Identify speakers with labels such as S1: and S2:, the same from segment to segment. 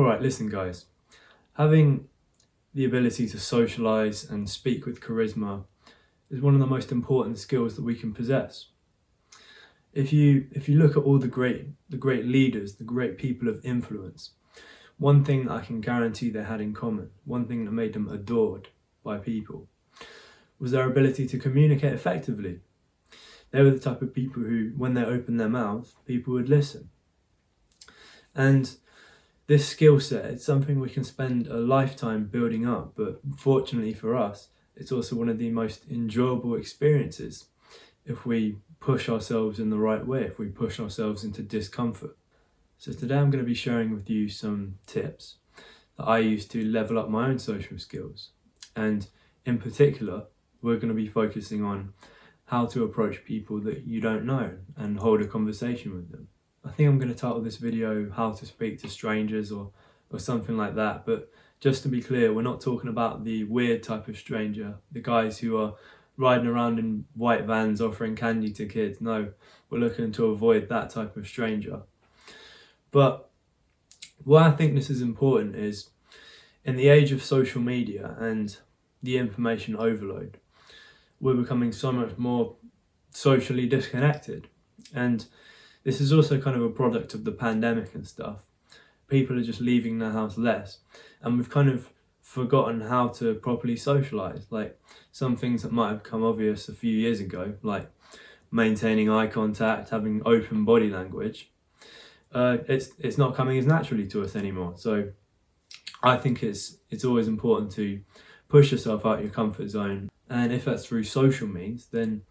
S1: Alright, listen guys, having the ability to socialise and speak with charisma is one of the most important skills that we can possess. If you look at all the great leaders, the great people of influence, one thing that I can guarantee they had in common, one thing that made them adored by people, was their ability to communicate effectively. They were the type of people who, when they opened their mouth, people would listen. And this skill set is something we can spend a lifetime building up, but fortunately for us, it's also one of the most enjoyable experiences if we push ourselves in the right way, if we push ourselves into discomfort. So today I'm going to be sharing with you some tips that I use to level up my own social skills. And in particular, we're going to be focusing on how to approach people that you don't know and hold a conversation with them. I think I'm going to title this video How to Speak to Strangers or something like that, but just to be clear, we're not talking about the weird type of stranger, the guys who are riding around in white vans offering candy to kids. No, we're looking to avoid that type of stranger. But why I think this is important is, in the age of social media and the information overload, we're becoming so much more socially disconnected. And this is also kind of a product of the pandemic and stuff. People are just leaving their house less, and we've kind of forgotten how to properly socialise. Like some things that might have come obvious a few years ago, like maintaining eye contact, having open body language, it's not coming as naturally to us anymore. So I think it's always important to push yourself out your comfort zone, and if that's through social means, then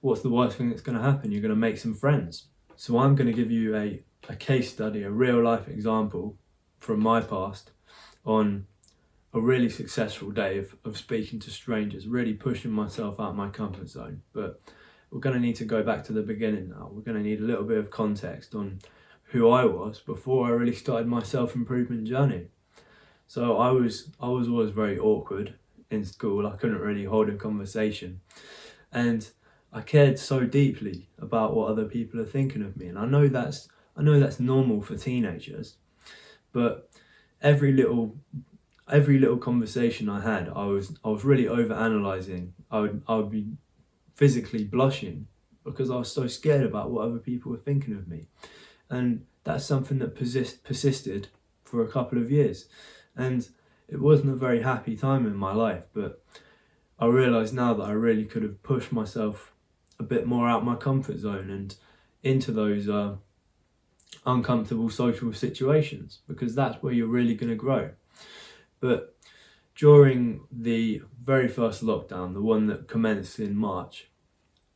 S1: what's the worst thing that's going to happen? You're going to make some friends. So I'm going to give you a case study, a real life example from my past on a really successful day of speaking to strangers, really pushing myself out my comfort zone. But we're going to need to go back to the beginning now. We're going to need a little bit of context on who I was before I really started my self-improvement journey. So I was always very awkward in school. I couldn't really hold a conversation, and I cared so deeply about what other people are thinking of me. And I know that's normal for teenagers, but every little conversation I had, I was really over-analysing. I would be physically blushing because I was so scared about what other people were thinking of me. And that's something that persisted for a couple of years. And it wasn't a very happy time in my life, but I realise now that I really could have pushed myself a bit more out my comfort zone and into those uncomfortable social situations, because that's where you're really going to grow. But during the very first lockdown, the one that commenced in March,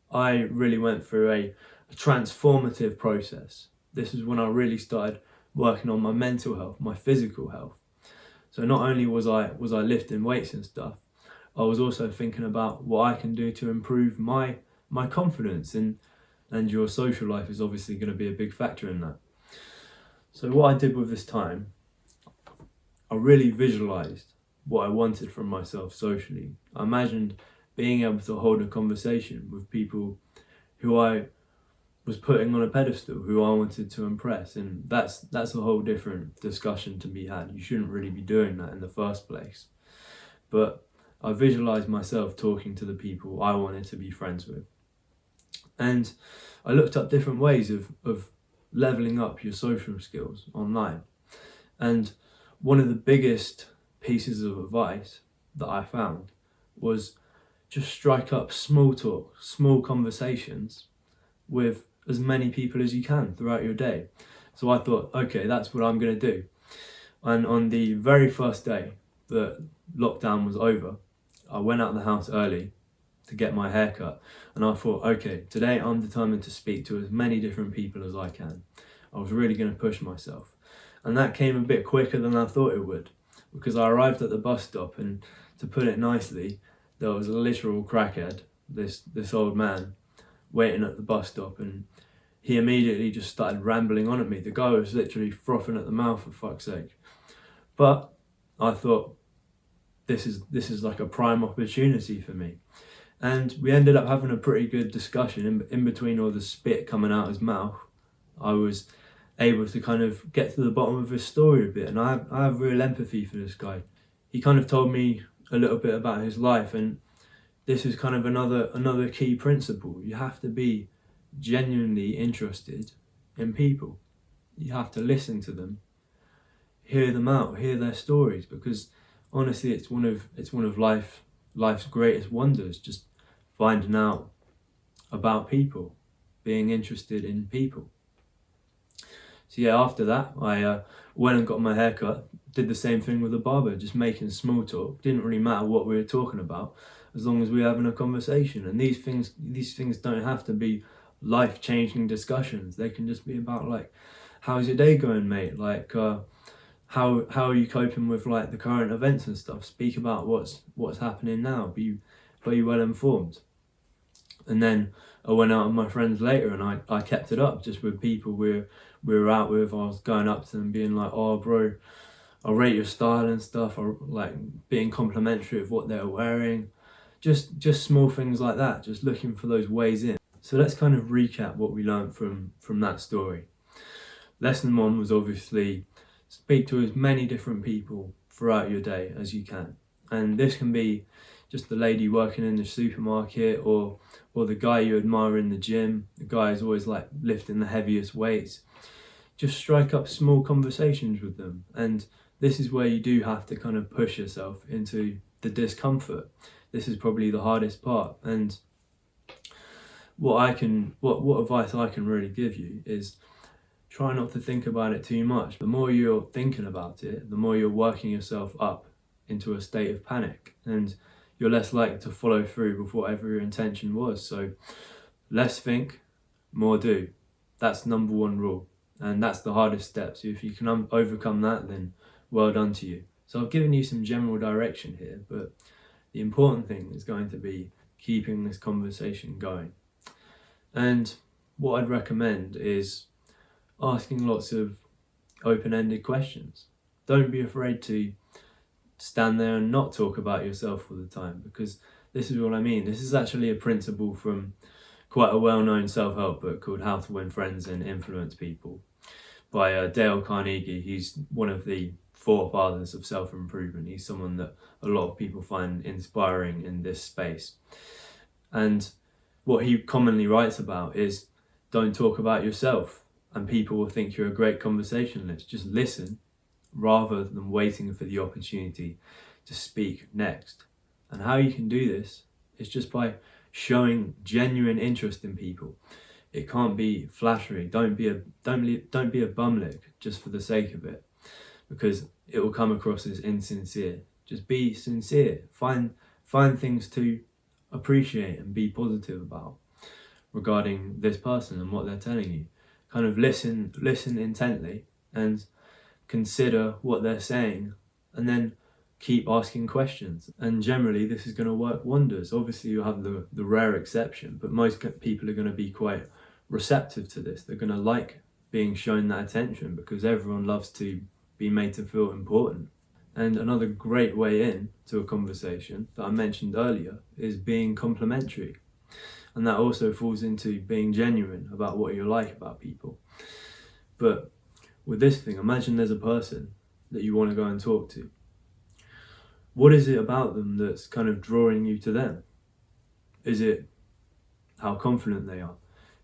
S1: I really went through a transformative process. This is when I really started working on my mental health, my physical health. So not only was I lifting weights and stuff, I was also thinking about what I can do to improve my confidence, and your social life is obviously going to be a big factor in that. So what I did with this time, I really visualized what I wanted from myself socially. I imagined being able to hold a conversation with people who I was putting on a pedestal, who I wanted to impress, and that's a whole different discussion to be had. You shouldn't really be doing that in the first place. But I visualized myself talking to the people I wanted to be friends with. And I looked up different ways of leveling up your social skills online. And one of the biggest pieces of advice that I found was just strike up small talk, small conversations with as many people as you can throughout your day. So I thought, okay, that's what I'm going to do. And on the very first day that lockdown was over, I went out of the house early to get my hair cut, and I thought, okay, today I'm determined to speak to as many different people as I can. I was really going to push myself, and that came a bit quicker than I thought it would, because I arrived at the bus stop, and to put it nicely, there was a literal crackhead, this old man, waiting at the bus stop, and he immediately just started rambling on at me. The guy was literally frothing at the mouth, for fuck's sake. But I thought, this is like a prime opportunity for me. And we ended up having a pretty good discussion in between all the spit coming out his mouth. I was able to kind of get to the bottom of his story a bit. And I have real empathy for this guy. He kind of told me a little bit about his life, and this is kind of another key principle. You have to be genuinely interested in people. You have to listen to them, hear them out, hear their stories, because honestly, it's one of life's greatest wonders. Just finding out about people, being interested in people. So yeah, after that, I went and got my hair cut. Did the same thing with the barber, just making small talk. Didn't really matter what we were talking about, as long as we were having a conversation. And these things don't have to be life-changing discussions. They can just be about like, how's your day going, mate? Like, how are you coping with like the current events and stuff? Speak about what's happening now. Be well informed. And then I went out with my friends later, and I kept it up just with people we were out with. I was going up to them being like, oh bro, I rate your style and stuff, or like being complimentary of what they were wearing. Just small things like that, just looking for those ways in. So let's kind of recap what we learned from that story. Lesson 1 was obviously speak to as many different people throughout your day as you can. And this can be just the lady working in the supermarket, or the guy you admire in the gym, the guy who's always like lifting the heaviest weights. Just strike up small conversations with them. And this is where you do have to kind of push yourself into the discomfort. This is probably the hardest part. And what advice I can really give you is try not to think about it too much. The more you're thinking about it, the more you're working yourself up into a state of panic, and you're less likely to follow through with whatever your intention was. So less think, more do. That's number 1 rule, and that's the hardest step. So if you can overcome that, then well done to you. So I've given you some general direction here, but the important thing is going to be keeping this conversation going. And what I'd recommend is asking lots of open-ended questions. Don't be afraid to stand there and not talk about yourself all the time, because this is what I mean. This is actually a principle from quite a well-known self-help book called How to Win Friends and Influence People by Dale Carnegie. He's one of the forefathers of self-improvement. He's someone that a lot of people find inspiring in this space. And what he commonly writes about is, don't talk about yourself, and people will think you're a great conversationalist. Just listen, rather than waiting for the opportunity to speak next. And how you can do this is just by showing genuine interest in people. It can't be flattery. Don't be a bumlick just for the sake of it, because it will come across as insincere. Just be sincere. Find things to appreciate and be positive about regarding this person and what they're telling you. Kind of listen intently and consider what they're saying, and then keep asking questions. And generally this is going to work wonders. Obviously you'll have the rare exception, but most people are going to be quite receptive to this. They're going to like being shown that attention, because everyone loves to be made to feel important. And another great way in to a conversation that I mentioned earlier is being complimentary. And that also falls into being genuine about what you like about people. But with this thing, imagine there's a person that you want to go and talk to. What is it about them that's kind of drawing you to them? Is it how confident they are?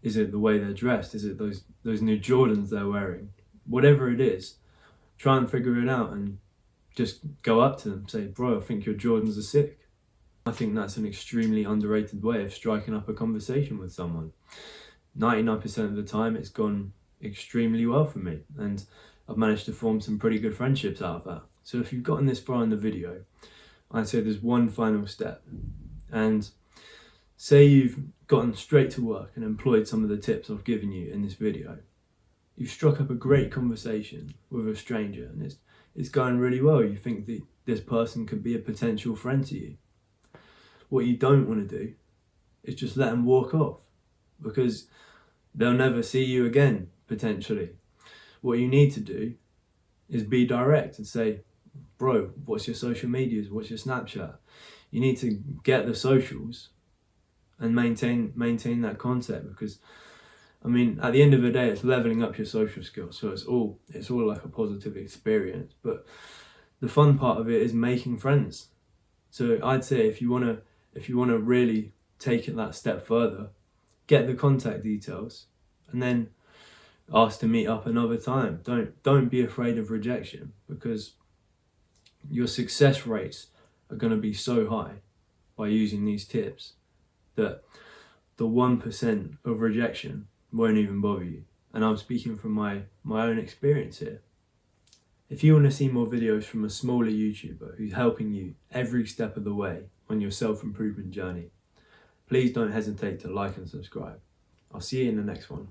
S1: Is it the way they're dressed? Is it those new Jordans they're wearing? Whatever it is, try and figure it out and just go up to them, say, bro, I think your Jordans are sick. I think that's an extremely underrated way of striking up a conversation with someone. 99% of the time it's gone extremely well for me, and I've managed to form some pretty good friendships out of that. So if you've gotten this far in the video, I'd say there's one final step. And say you've gotten straight to work and employed some of the tips I've given you in this video. You've struck up a great conversation with a stranger, and it's going really well. You think that this person could be a potential friend to you. What you don't want to do is just let them walk off, because they'll never see you again, potentially. What you need to do is be direct and say, bro, what's your social medias? What's your Snapchat? You need to get the socials and maintain that contact, because I mean, at the end of the day, it's leveling up your social skills. So it's all like a positive experience. But the fun part of it is making friends. So I'd say if you wanna really take it that step further, get the contact details, and then ask to meet up another time. Don't be afraid of rejection, because your success rates are going to be so high by using these tips that the 1% of rejection won't even bother you. And I'm speaking from my own experience here. If you want to see more videos from a smaller YouTuber who's helping you every step of the way on your self-improvement journey, please don't hesitate to like and subscribe. I'll see you in the next one.